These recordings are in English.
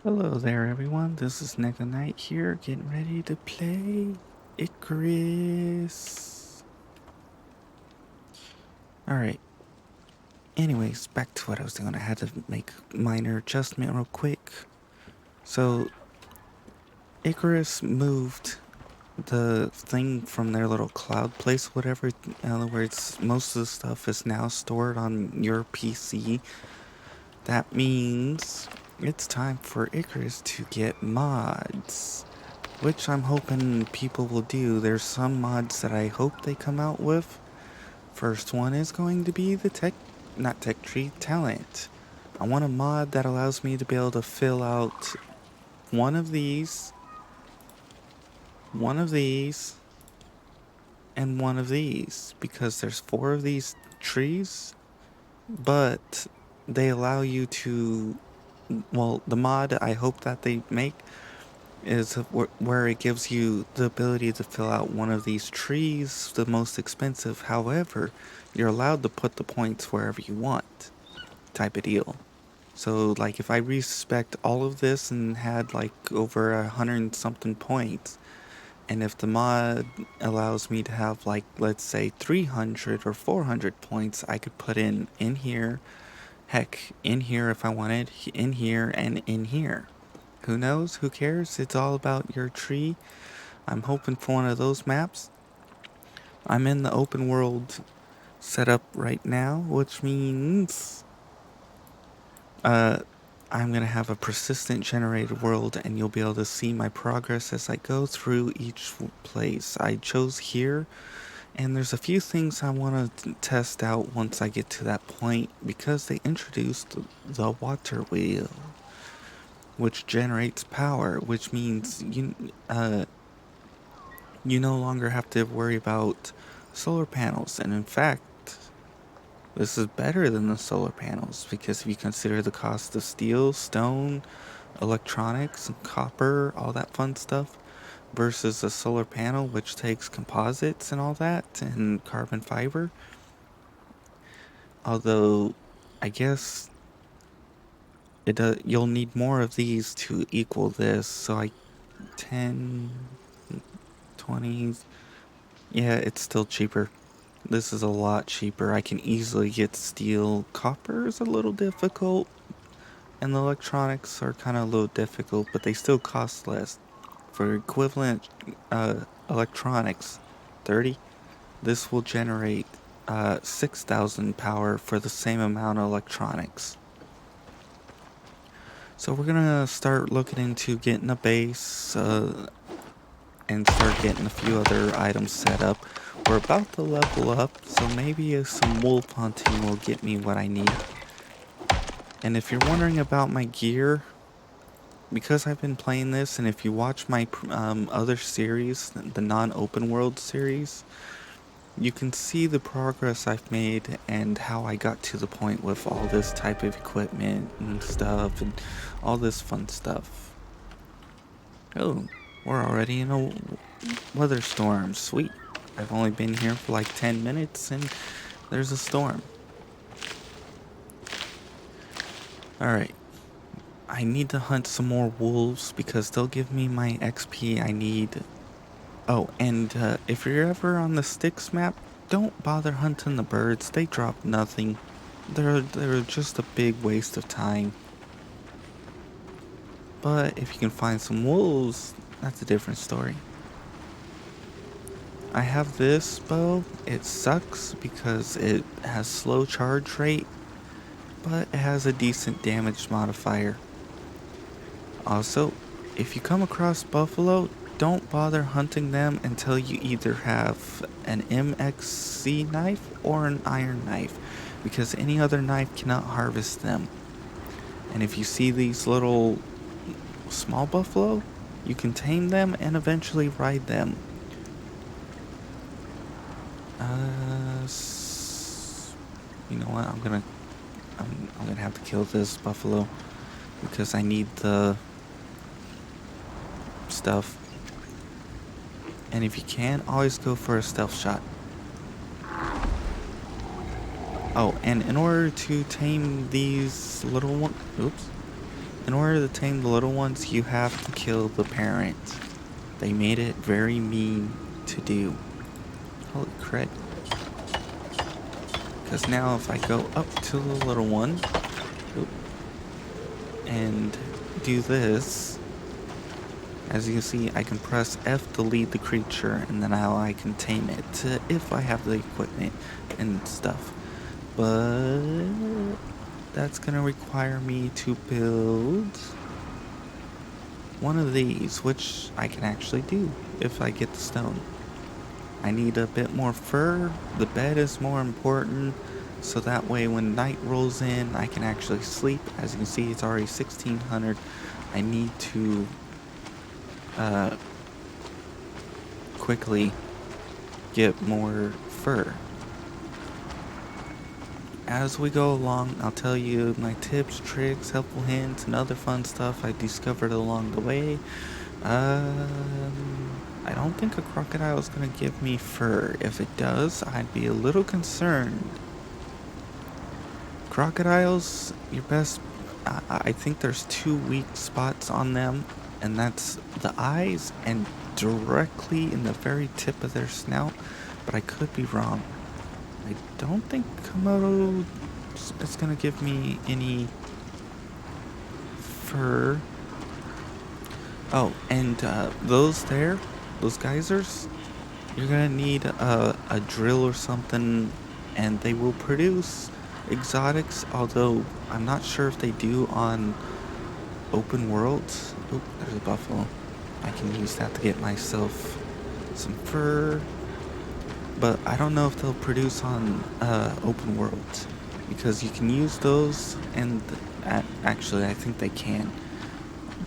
Hello there, everyone. This is Neko here, getting ready to play Icarus. Alright, anyways, back to what I was doing. I had to make a minor adjustment real quick. So, Icarus moved the thing from their little cloud place, whatever. In other words, most of the stuff is now stored on your PC. That means it's time for Icarus to get mods, which I'm hoping people will do. There's some mods that I hope they come out with. First one is going to be the not tech tree, talent. I want a mod that allows me to be able to fill out one of these, one of these, and one of these, because there's 4 of these trees, but they allow you to, well, the mod I hope that they make is where it gives you the ability to fill out one of these trees, the most expensive. However, you're allowed to put the points wherever you want, type of deal. So, like, if I respect all of this and had like over 100 and something points, and if the mod allows me to have, like, let's say 300 or 400 points, I could put in here, heck, in here if I wanted, in here, and in here. Who knows? Who cares? It's all about your tree. I'm hoping for one of those maps. I'm in the open world setup right now, which means I'm going to have a persistent generated world, and you'll be able to see my progress as I go through each place. I chose here, and there's a few things I want to test out once I get to that point, because they introduced the water wheel, which generates power, which means you no longer have to worry about solar panels. And in fact, this is better than the solar panels, because if you consider the cost of steel, stone, electronics, and copper, all that fun stuff, versus a solar panel which takes composites and all that, and carbon fiber. Although, I guess you'll need more of these to equal this, so 10, 20, yeah, it's still cheaper. This is a lot cheaper. I can easily get steel. Copper is a little difficult, and the electronics are kind of a little difficult, but they still cost less. For equivalent electronics, 30, this will generate 6,000 power for the same amount of electronics. So we're gonna start looking into getting a base and start getting a few other items set up. We're about to level up, so maybe some wolf hunting will get me what I need. And if you're wondering about my gear, because I've been playing this, and if you watch my other series, the non-open world series, you can see the progress I've made and how I got to the point with all this type of equipment and stuff and all this fun stuff. Oh, we're already in a weather storm. Sweet. I've only been here for like 10 minutes and there's a storm. Alright. I need to hunt some more wolves because they'll give me my XP I need. Oh, and if you're ever on the Sticks map, don't bother hunting the birds. They drop nothing. They're just a big waste of time. But if you can find some wolves, that's a different story. I have this bow. It sucks because it has slow charge rate, but it has a decent damage modifier. Also, if you come across buffalo, don't bother hunting them until you either have an MXC knife or an iron knife, because any other knife cannot harvest them. And if you see these little small buffalo, you can tame them and eventually ride them. You know what? I'm gonna have to kill this buffalo because I need the stuff. And if you can, always go for a stealth shot. Oh, and in order to tame these little ones, In order to tame the little ones, you have to kill the parent. They made it very mean to do. Holy crap. Because now if I go up to the little one and do this, as you can see, I can press F to lead the creature, and then how I can tame it if I have the equipment and stuff. But that's gonna require me to build one of these, which I can actually do if I get the stone. I need a bit more fur. The bed is more important, so that way when night rolls in, I can actually sleep. As you can see, it's already 1600. I need to quickly get more fur. As we go along, I'll tell you my tips, tricks, helpful hints, and other fun stuff I discovered along the way. I don't think a crocodile is going to give me fur. If it does, I'd be a little concerned. Crocodiles, your best... I think there's 2 weak spots on them, and that's the eyes and directly in the very tip of their snout, but I could be wrong. I don't think Komodo is going to give me any fur. Oh, and those geysers, you're going to need a drill or something, and they will produce exotics, although I'm not sure if they do on open worlds. Oh, there's a buffalo. I can use that to get myself some fur. But I don't know if they'll produce on open worlds, because you can use those, and actually I think they can,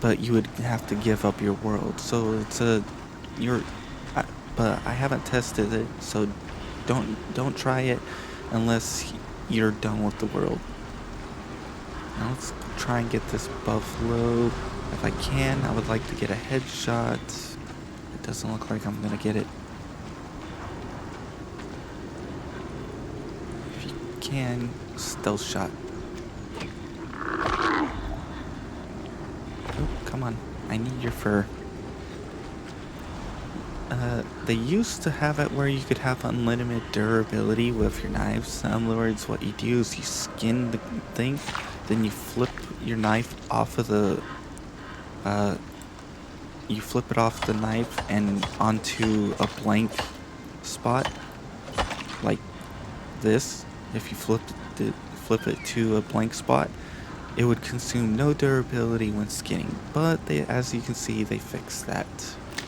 but you would have to give up your world. So it's but I haven't tested it, so don't try it unless you're done with the world. Now let's try and get this buffalo. If I can, I would like to get a headshot. It doesn't look like I'm gonna get it. Can stealth shot. Oh, come on. I need your fur. They used to have it where you could have unlimited durability with your knives. In other words, what you do is you skin the thing, then you flip your knife off of the, you flip it off the knife and onto a blank spot, like this. If you flip it to a blank spot, it would consume no durability when skinning. But as you can see, they fixed that,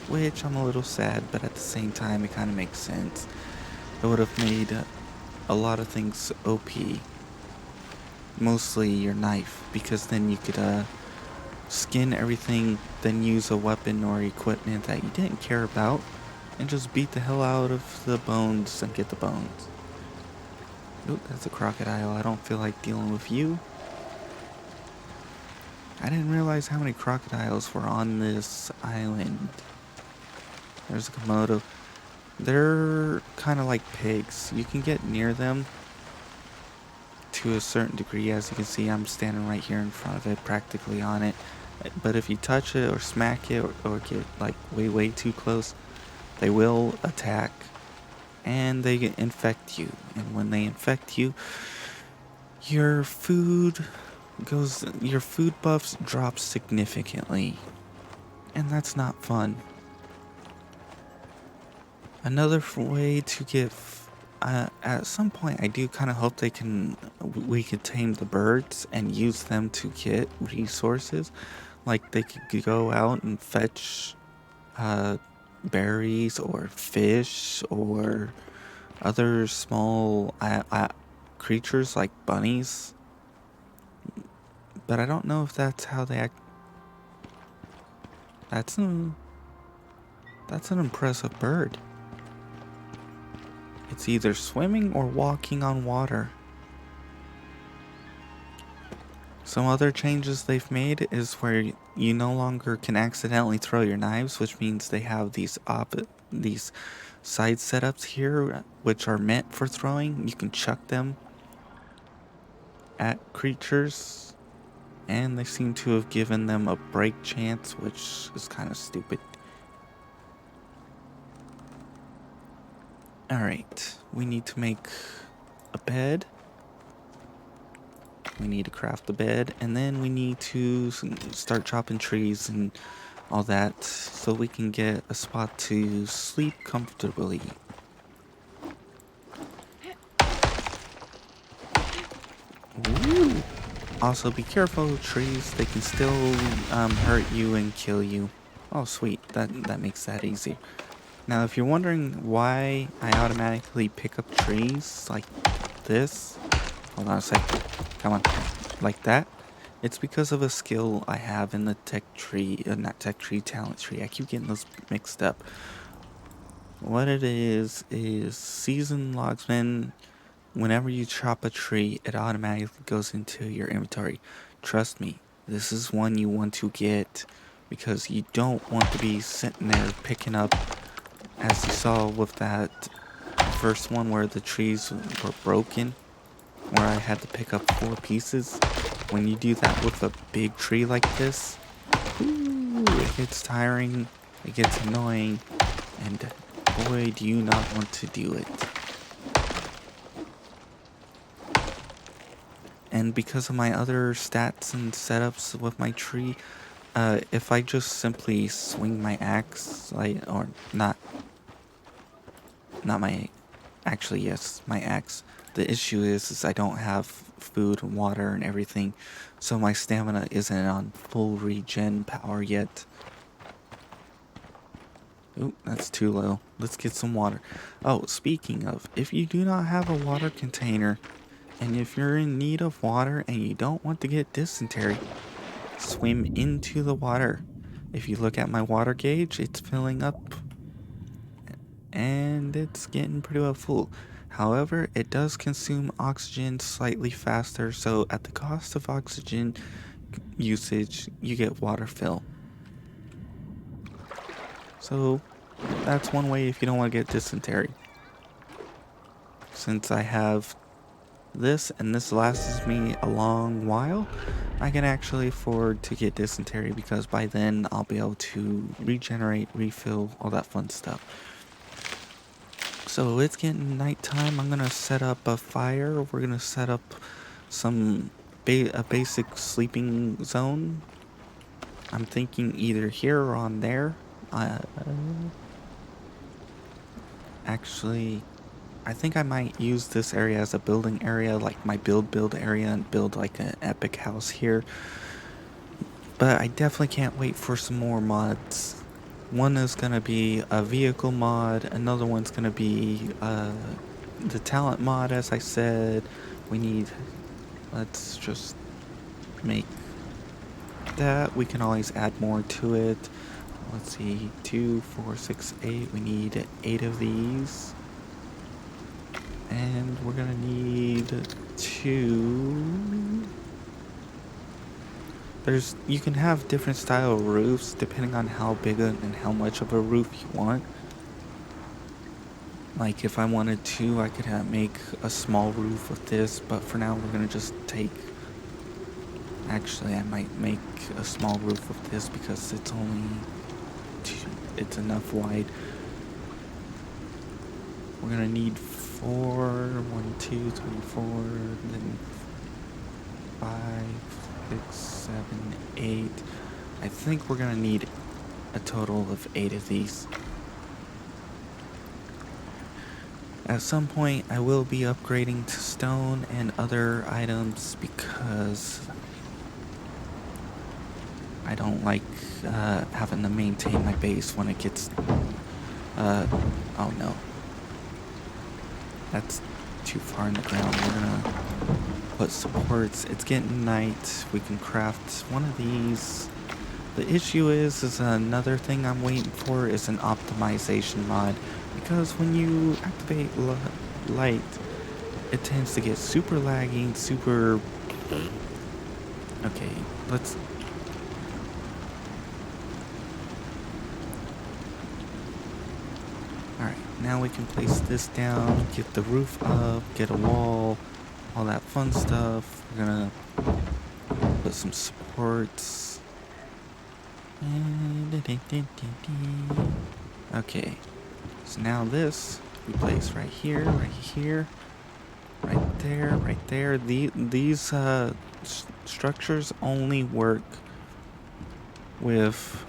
which I'm a little sad, but at the same time, it kind of makes sense. It would have made a lot of things OP, mostly your knife, because then you could skin everything, then use a weapon or equipment that you didn't care about, and just beat the hell out of the bones and get the bones. Oop, that's a crocodile. I don't feel like dealing with you. I didn't realize how many crocodiles were on this island. There's a Komodo. They're kind of like pigs. You can get near them to a certain degree. As you can see, I'm standing right here in front of it, practically on it. But if you touch it or smack it or get like way too close, they will attack. And they infect you, and when they infect you, your food buffs drop significantly, and that's not fun. Another way to get at some point, I do kind of hope we could tame the birds and use them to get resources. Like they could go out and fetch berries or fish or other small creatures like bunnies. But I don't know if that's how they act. That's an impressive bird. It's either swimming or walking on water. Some other changes they've made is where you no longer can accidentally throw your knives, which means they have these side setups here, which are meant for throwing. You can chuck them at creatures, And they seem to have given them a break chance, which is kind of stupid. Alright, we need to make a bed. We need to craft the bed, and then we need to start chopping trees and all that so we can get a spot to sleep comfortably. Ooh. Also, be careful, trees, they can still hurt you and kill you. Oh, sweet, that makes that easy. Now, if you're wondering why I automatically pick up trees like this, hold on a sec, come on, like that, it's because of a skill I have in the tech tree, not tech tree, talent tree. I keep getting those mixed up. What it is seasoned logsman. Whenever you chop a tree, it automatically goes into your inventory. Trust me, this is one you want to get because you don't want to be sitting there picking up, as you saw with that first one where the trees were broken, where I had to pick up 4 pieces. When you do that with a big tree like this, ooh, it gets tiring, it gets annoying, and boy, do you not want to do it. And because of my other stats and setups with my tree, if I just simply swing my axe, or not my, actually yes, my axe. The issue is I don't have food and water and everything, so my stamina isn't on full regen power yet. Oop, that's too low. Let's get some water. Oh, speaking of, if you do not have a water container, and if you're in need of water and you don't want to get dysentery, swim into the water. If you look at my water gauge, it's filling up and it's getting pretty well full. However, it does consume oxygen slightly faster, so at the cost of oxygen usage, you get water fill. So that's one way if you don't want to get dysentery. Since I have this and this lasts me a long while, I can actually afford to get dysentery because by then I'll be able to regenerate, refill, all that fun stuff. So it's getting nighttime. I'm gonna set up a fire. We're gonna set up some a basic sleeping zone. I'm thinking either here or on there. Actually, I think I might use this area as a building area, like my build area, and build like an epic house here. But I definitely can't wait for some more mods. One is going to be a vehicle mod, another one's going to be the talent mod, as I said. Let's just make that. We can always add more to it. Let's see, 2, 4, 6, 8. We need 8 of these. And we're going to need 2. You can have different style roofs depending on how big and how much of a roof you want. Like if I wanted to, I could make a small roof with this, but for now we're gonna just take, actually I might make a small roof with this because it's enough wide. We're gonna need 4, 1, 2, 3, 4, then 5, 6, 7, 8. I think we're gonna need a total of 8 of these. At some point, I will be upgrading to stone and other items because I don't like having to maintain my base when it gets... oh no. That's too far in the ground. We're gonna put supports. It's getting night. We can craft one of these. The issue is another thing I'm waiting for is an optimization mod, because when you activate light, it tends to get super lagging, super... Okay, let's... Alright, now we can place this down, get the roof up, get a wall, all that fun stuff. We're gonna Put some supports. Okay. So now this we place right here, right there. These structures only work with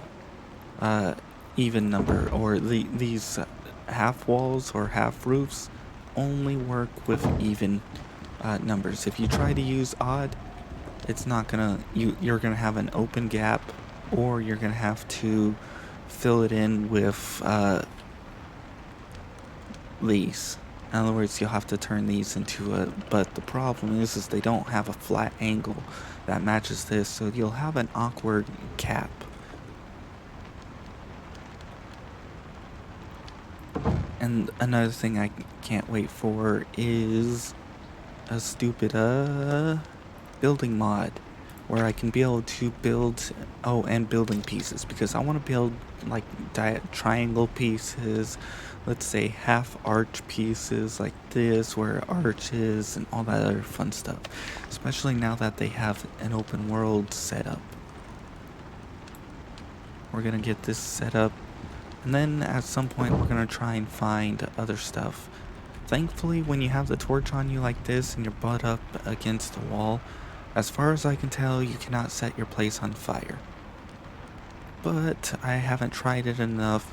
even number, or these half walls or half roofs only work with even numbers. If you try to use odd, it's not gonna, you're gonna have an open gap, or you're gonna have to fill it in with these. In other words, you'll have to turn these into a, but the problem is they don't have a flat angle that matches this, so you'll have an awkward cap. And another thing I can't wait for is a stupid building mod where I can be able to build, and building pieces, because I want to build like triangle pieces, let's say half arch pieces like this where arches and all that other fun stuff, especially now that they have an open world setup. We're gonna get this set up, and then at some point we're gonna try and find other stuff. Thankfully, when you have the torch on you like this and you're butt up against the wall, as far as I can tell, you cannot set your place on fire. But I haven't tried it enough.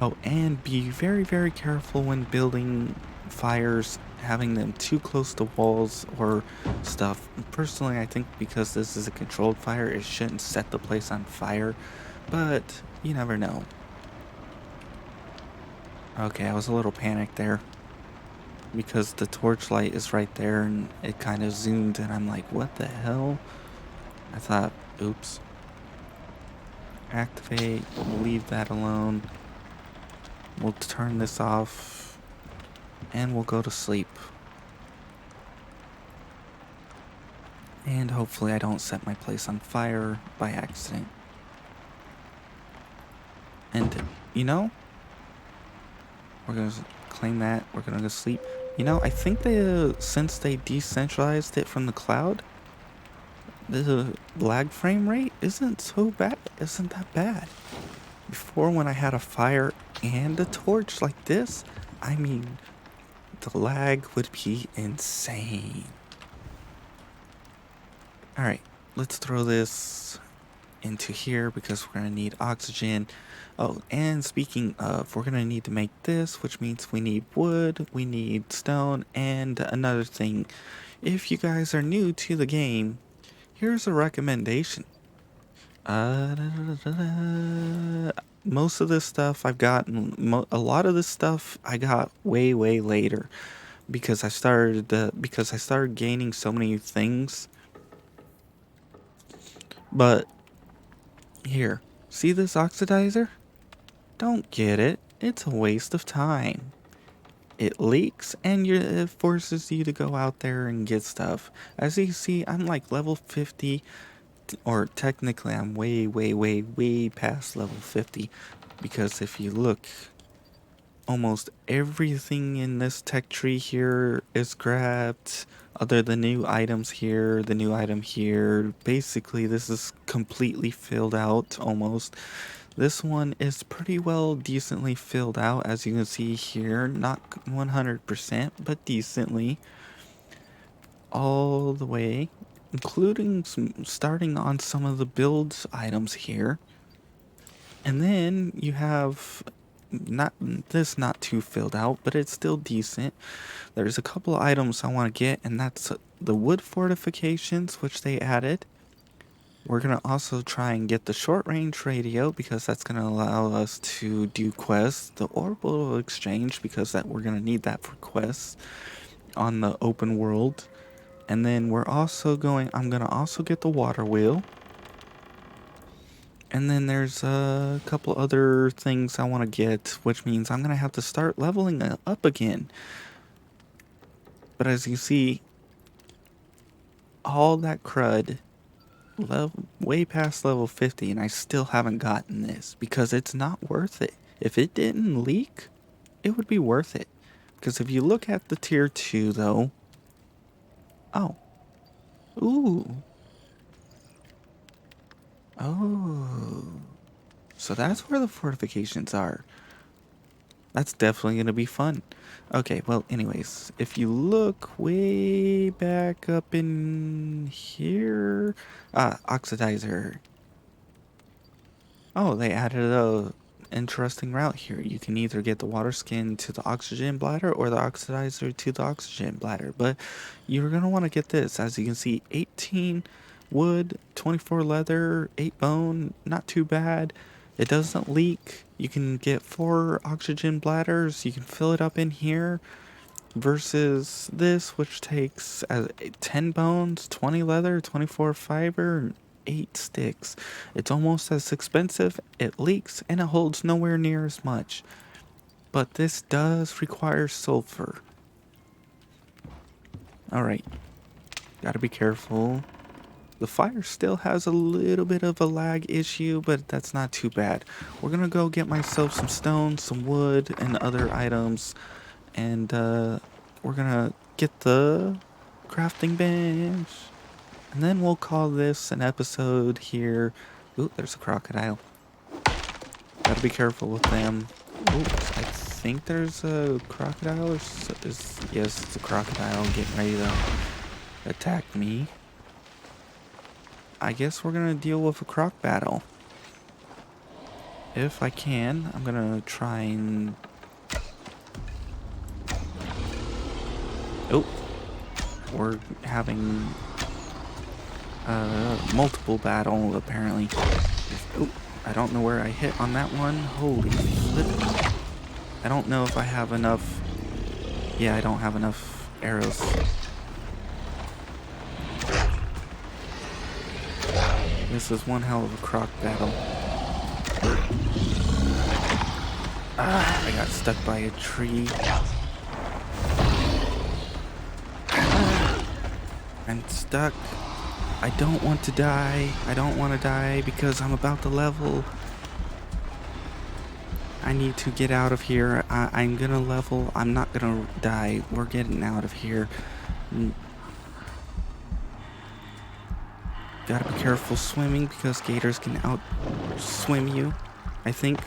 Oh, and be very, very careful when building fires, having them too close to walls or stuff. Personally, I think because this is a controlled fire, it shouldn't set the place on fire, but you never know. Okay, I was a little panicked there, because the torchlight is right there and it kind of zoomed, and I'm like, what the hell? I thought, oops. Activate, we'll leave that alone. We'll turn this off and we'll go to sleep. And hopefully I don't set my place on fire by accident. And, you know, we're gonna claim that, we're gonna go sleep. You know, I think they, since they decentralized it from the cloud, the lag frame rate isn't that bad. Before, when I had a fire and a torch like this, I mean, the lag would be insane. Alright, let's throw this into here because we're gonna need oxygen. Oh, and speaking of, we're gonna need to make this, which means we need wood, we need stone, and another thing. If you guys are new to the game, here's a recommendation. Most of this stuff I've gotten, a lot of this stuff I got way later, because I started gaining so many things. But here, see this oxidizer? Don't get it. It's a waste of time. It leaks, and it forces you to go out there and get stuff. As you see, I'm like level 50, or technically I'm way past level 50, because if you look, almost everything in this tech tree here is grabbed, other than new items here, the new item here. Basically, this is completely filled out, almost. This one is pretty well decently filled out, as you can see here. Not 100%, but decently. All the way, including starting on some of the builds items here. And then you have not too filled out, but it's still decent. There's a couple of items I want to get, and that's the wood fortifications, which they added. We're going to also try and get the short range radio, because that's going to allow us to do quests. The orbital exchange, because we're going to need that for quests on the open world. And then I'm going to also get the water wheel. And then there's a couple other things I want to get, which means I'm going to have to start leveling up again. But as you see, all that crud, way past level 50, and I still haven't gotten this, because it's not worth it. If it didn't leak, it would be worth it. Because if you look at the tier 2 though, oh, ooh, Oh, so that's where the fortifications are. That's definitely going to be fun. Okay, well, anyways, if you look way back up in here, oxidizer. Oh, they added a interesting route here. You can either get the water skin to the oxygen bladder or the oxidizer to the oxygen bladder, but you're going to want to get this. As you can see, 18 wood, 24 leather, 8 bone, not too bad. It doesn't leak. You can get 4 oxygen bladders. You can fill it up in here versus this, which takes 10 bones, 20 leather, 24 fiber, and 8 sticks. It's almost as expensive, it leaks, and it holds nowhere near as much. But this does require sulfur. Alright, gotta be careful. The fire still has a little bit of a lag issue, but that's not too bad. We're gonna go get myself some stone, some wood, and other items, and we're gonna get the crafting bench, and then we'll call this an episode here. Ooh, there's a crocodile. Gotta be careful with them. Ooh, I think there's a crocodile. Yes, it's a crocodile getting ready to attack me. I guess we're gonna deal with a croc battle. If I can, I'm gonna try and... Oh, we're having multiple battle apparently. Oh, I don't know where I hit on that one. Holy flip. I don't know if I have enough. Yeah, I don't have enough arrows. This is one hell of a croc battle. I got stuck by a tree. I'm stuck. I don't want to die. I don't want to die because I'm about to level. I need to get out of here. I'm gonna level. I'm not gonna die. We're getting out of here. Gotta be careful swimming because gators can outswim you, I think.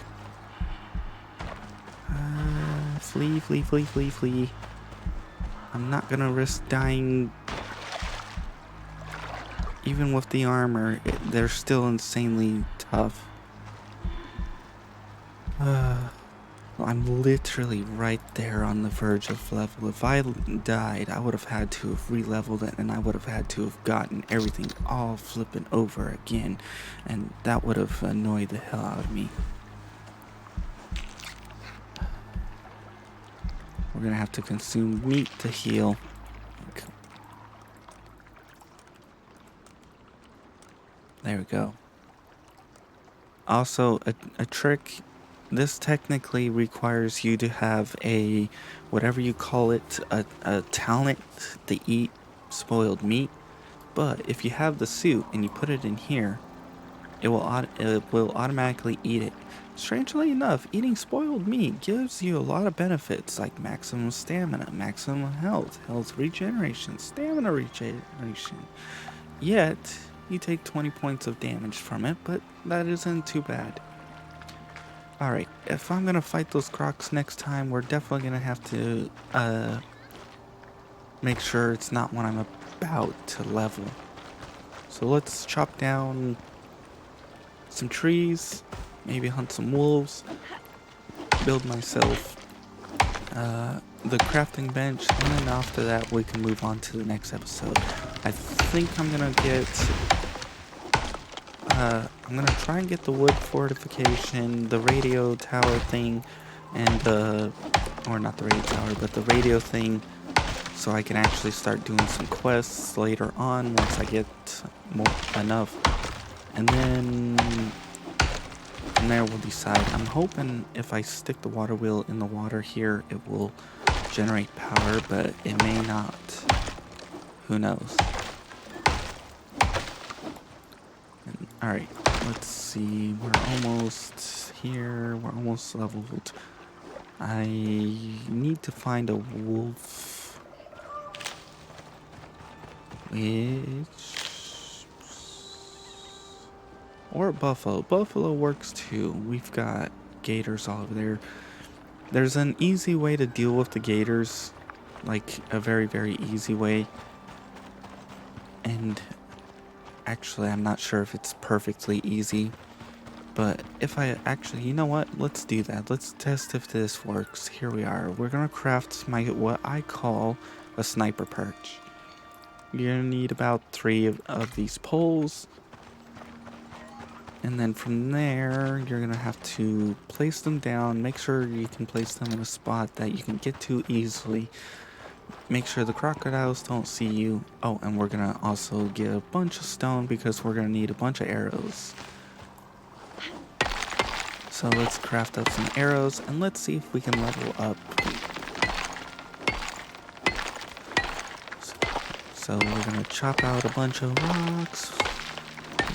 Flee, flee, flee, flee, flee. I'm not gonna risk dying. Even with the armor, they're still insanely tough. I'm literally right there on the verge of level. If I died, I would have had to have re-leveled it, and I would have had to have gotten everything all flipping over again, and that would have annoyed the hell out of me. We're gonna have to consume meat to heal. There we go. Also, a trick. This technically requires you to have a, whatever you call it, a talent to eat spoiled meat. But if you have the suit and you put it in here, it will automatically eat it. Strangely enough, eating spoiled meat gives you a lot of benefits like maximum stamina, maximum health, health regeneration, stamina regeneration. Yet, you take 20 points of damage from it, but that isn't too bad. Alright, if I'm gonna fight those crocs next time, we're definitely gonna have to make sure it's not when I'm about to level. So let's chop down some trees, maybe hunt some wolves, build myself the crafting bench, and then after that we can move on to the next episode. I think I'm gonna get... I'm gonna try and get the wood fortification, the radio tower thing, and or not the radio tower, but the radio thing, so I can actually start doing some quests later on once I get enough. And then from there we'll decide. I'm hoping if I stick the water wheel in the water here, it will generate power, but it may not. Who knows? Alright, let's see. We're almost here. We're almost leveled. I need to find a wolf. Which... Or buffalo. Buffalo works too. We've got gators all over there. There's an easy way to deal with the gators. Like a very, very easy way. And actually, I'm not sure if it's perfectly easy. But if I actually, you know what? Let's do that. Let's test if this works. Here we are. We're gonna craft what I call a sniper perch. You're gonna need about 3 of these poles. And then from there, you're gonna have to place them down. Make sure you can place them in a spot that you can get to easily. Make sure the crocodiles don't see you. Oh, and we're gonna also get a bunch of stone because we're gonna need a bunch of arrows. So let's craft up some arrows and let's see if we can level up. So we're gonna chop out a bunch of rocks.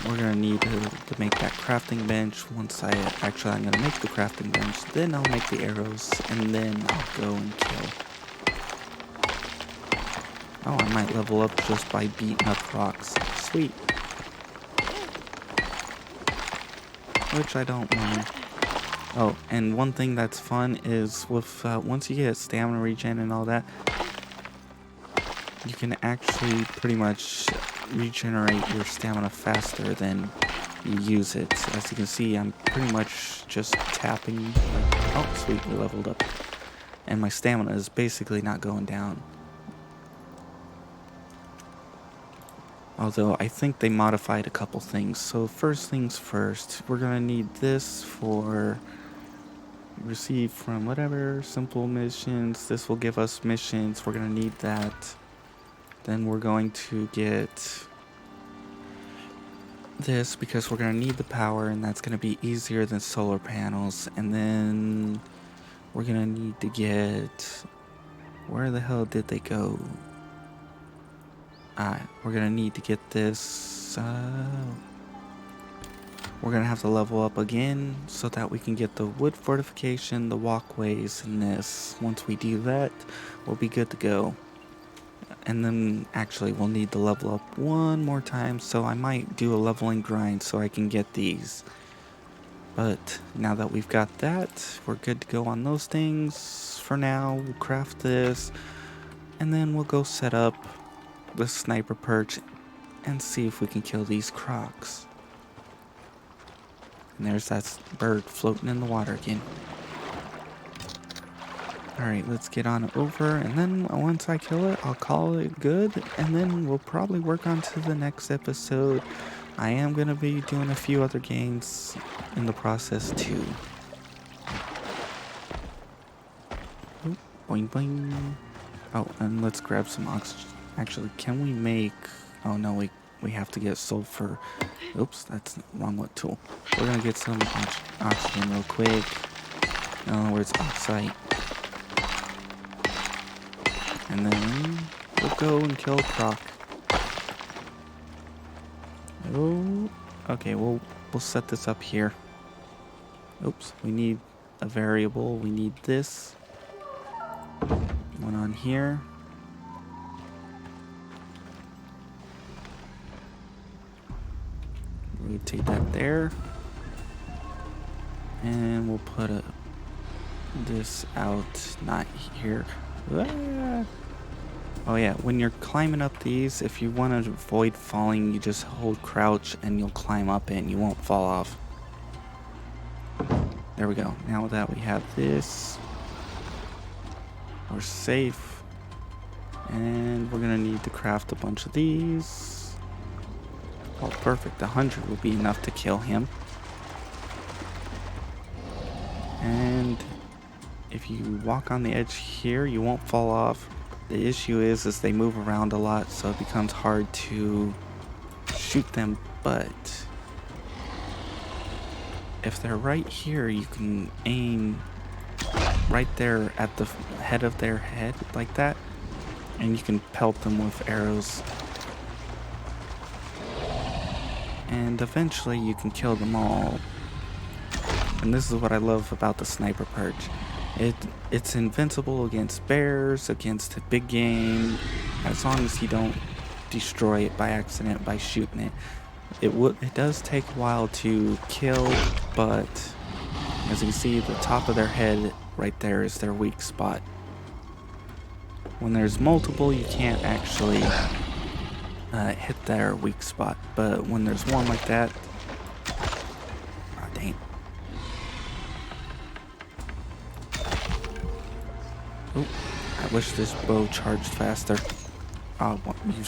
We're gonna need to make that crafting bench. Once I'm gonna make the crafting bench, then I'll make the arrows, and then I'll go and kill. Oh, I might level up just by beating up rocks. Sweet. Which I don't mind. Oh, and one thing that's fun is with once you get stamina regen and all that, you can actually pretty much regenerate your stamina faster than you use it. As you can see, I'm pretty much just tapping. Like, oh, sweet, we leveled up. And my stamina is basically not going down. Although I think they modified a couple things. So first things first, we're gonna need this for receive from whatever simple missions. This will give us missions. We're gonna need that. Then we're going to get this because we're gonna need the power, and that's gonna be easier than solar panels. And then we're gonna need to get, where the hell did they go? We're gonna need to get this. We're gonna have to level up again so that we can get the wood fortification, the walkways, and this. Once we do that, we'll be good to go. And then actually we'll need to level up one more time, so I might do a leveling grind so I can get these. But now that we've got that, we're good to go on those things. For now, we'll craft this, and then we'll go set up the sniper perch and see if we can kill these crocs. And there's that bird floating in the water again. Alright, let's get on over, and then once I kill it, I'll call it good, and then we'll probably work on to the next episode. I am going to be doing a few other games in the process too. Oop, boing boing. Oh, and let's grab some oxygen. Actually, can we make... Oh no, we have to get sulfur. Oops, that's the wrong tool. We're going to get some oxygen real quick. In other words, oxide. And then we'll go and kill a croc. Oh, okay, we'll set this up here. Oops, we need a variable. We need this one on here. Rotate that there, and we'll put this out, not here. Ah. Oh yeah, when you're climbing up these, if you want to avoid falling, you just hold crouch and you'll climb up it and you won't fall off. There we go. Now that we have this, we're safe. And we're gonna need to craft a bunch of these. Oh, perfect. 100 will be enough to kill him. And if you walk on the edge here, you won't fall off. The issue is they move around a lot, so it becomes hard to shoot them, but if they're right here, you can aim right there at the head of their head, like that, and you can pelt them with arrows. And eventually you can kill them all. And this is what I love about the sniper perch. It's invincible against bears, against big game, as long as you don't destroy it by accident by shooting it. It does take a while to kill, but as you can see, the top of their head right there is their weak spot. When there's multiple, you can't actually hit their weak spot, but when there's one like that, ah, dang. Oh, I wish this bow charged faster. Oh, you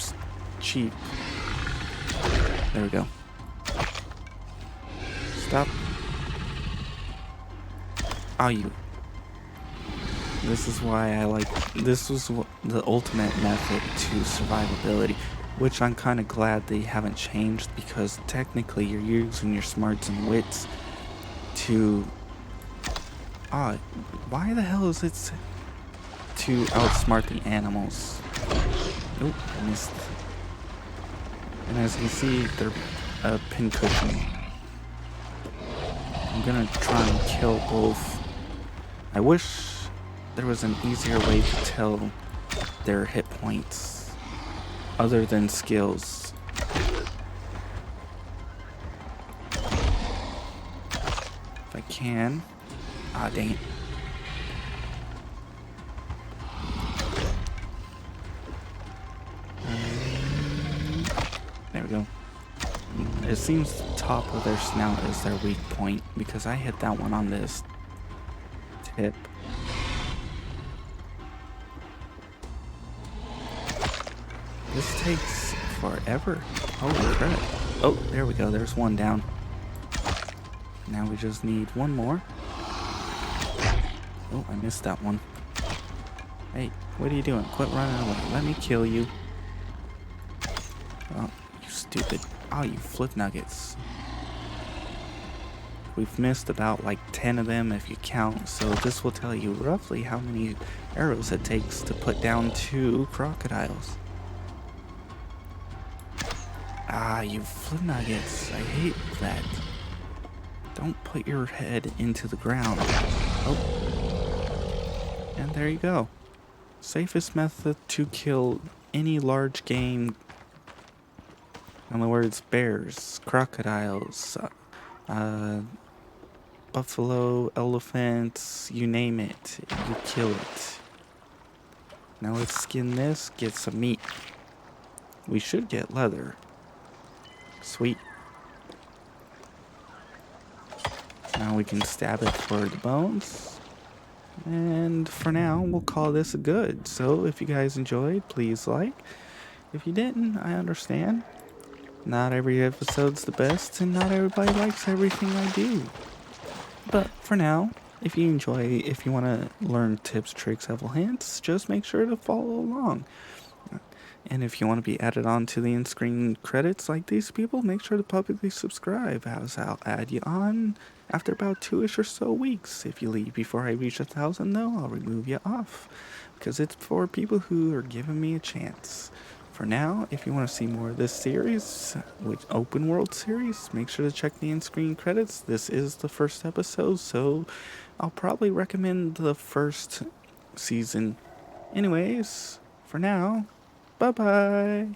cheap. There we go. Stop. Oh, you. This is why I like. This was the ultimate method to survivability, which I'm kind of glad they haven't changed, because technically you're using your smarts and wits to. Ah, why the hell is it to outsmart the animals? Nope, I missed. And as you can see, they're a pincushion. I'm gonna try and kill both. I wish there was an easier way to tell their hit points other than skills. If I can. Ah, dang it. There we go. It seems the top of their snout is their weak point, because I hit that one on this tip. This takes forever. Holy crap. Oh, there we go. There's one down. Now we just need one more. Oh, I missed that one. Hey, what are you doing? Quit running away. Let me kill you. Oh, you stupid. Oh, you flip nuggets. We've missed about like 10 of them if you count, so this will tell you roughly how many arrows it takes to put down 2 crocodiles. Ah, you flip nuggets. I hate that. Don't put your head into the ground. Oh. And there you go. Safest method to kill any large game. In other words, bears, crocodiles, buffalo, elephants, you name it, you kill it. Now let's skin this, get some meat. We should get leather. Sweet. Now we can stab it for the bones. And for now, we'll call this a good. So if you guys enjoyed, please like. If you didn't, I understand. Not every episode's the best, and not everybody likes everything I do. But for now, if you want to learn tips, tricks, helpful hints, just make sure to follow along. And if you want to be added on to the in-screen credits like these people, make sure to publicly subscribe, as I'll add you on after about 2-ish or so weeks. If you leave before I reach 1,000, though, I'll remove you off, because it's for people who are giving me a chance. For now, if you want to see more of this series, which open world series, make sure to check the in-screen credits. This is the first episode, so I'll probably recommend the first season. Anyways, for now, bye-bye.